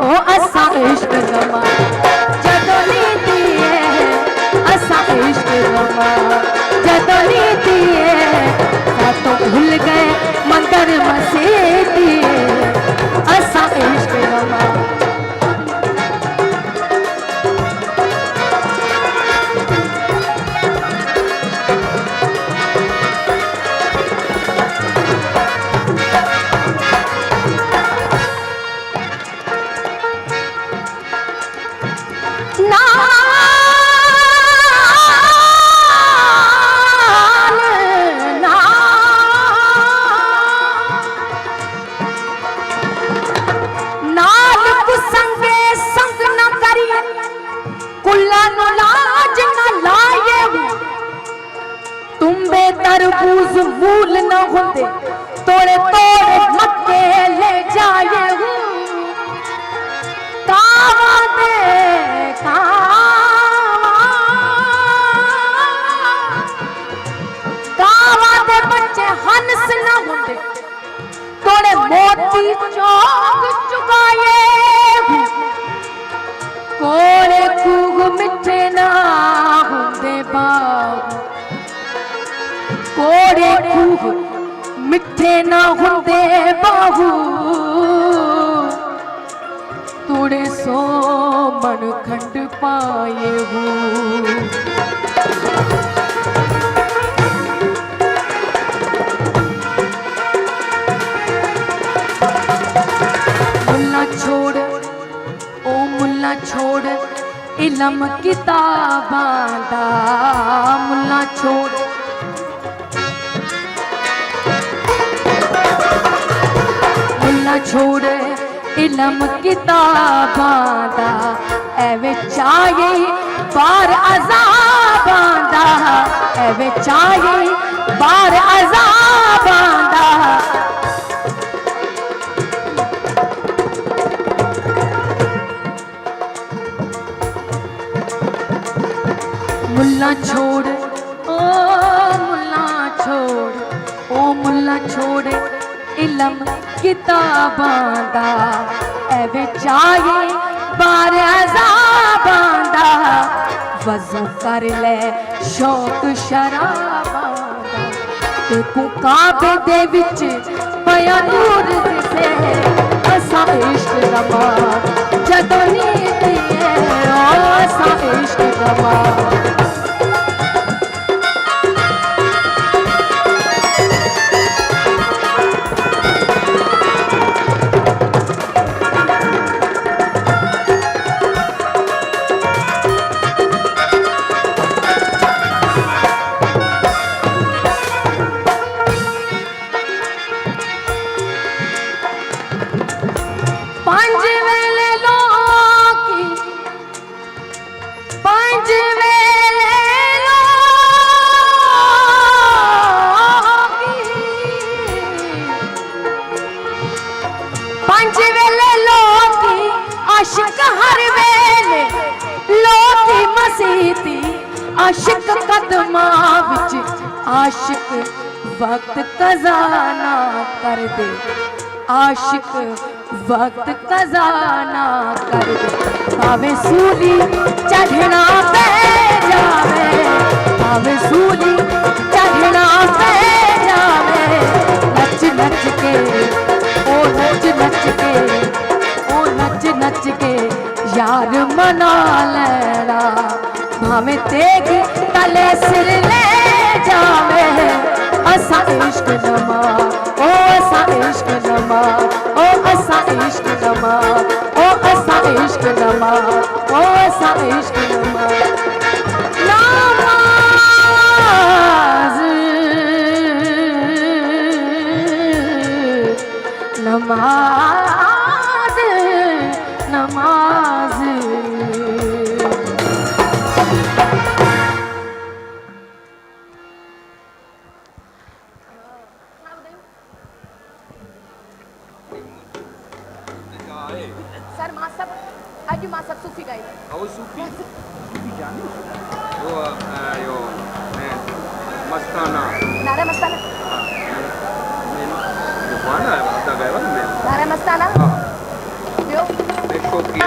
ओ असा इश्क नमा जदों नीती है असा इश्क नमा जदों नीती है तो भूल गए मंदिर मसीती असा इश्क नमा तरबूज मूल न होते तोड़े तोड़े मक्के ले जाए कावा दे बच्चे हंस न होते तोड़े मोती चौक चुकाए कोड़े कूग मिठे ना होंदे बाबू कोड़े कूह मिठे ना होंदे बाहू तोड़े सो मन खंड पाए हो मुल्ला छोड़ ओ मुल्ला छोड़ इलम किताबां दा मुल्ला छोड़ छोड़ इलम किताबां दा एवे चाहे बार अज़ाबां दा एवे चाहे बार अज़ाबां दा मुल्ला छोड़ ओ मुल्ला छोड़ ओ मुल्ला छोड़ इलम किताबां दा एवे चाहे बार अज़ाबां दा वज़ू कर ले शौक शराबां दा ते कु काबे दे विच पया नूर दिसे असा इश्क नमा जदों नीती है असा इश्क नमा आशिक हर वेले लोकी मसीती आशिक कदमां विच आशिक वक्त कज़ाना कर दे आशिक वक्त कज़ाना कर दे भावे सूली चढ़ना पे जावे भावे सूली चढ़ना पे जावे नच नच के ओ नच नच के ओ नच नच के यार मना लेना भावे तेग तले सिर ले जावे असा इश्क नमा ओ असा इश्क नमा ओ असा इश्क नमा ओ असा इश्क नमा ओ असा इश्क नमा नमाज नमाज नमाज Sir, masak. Ayo masak sufi guys. Oh, sufi. Sufi jani. Yo, mastana. Nara mastana. Mana? Ada gaya mana? Nara mastana. Yo. Eko कोकी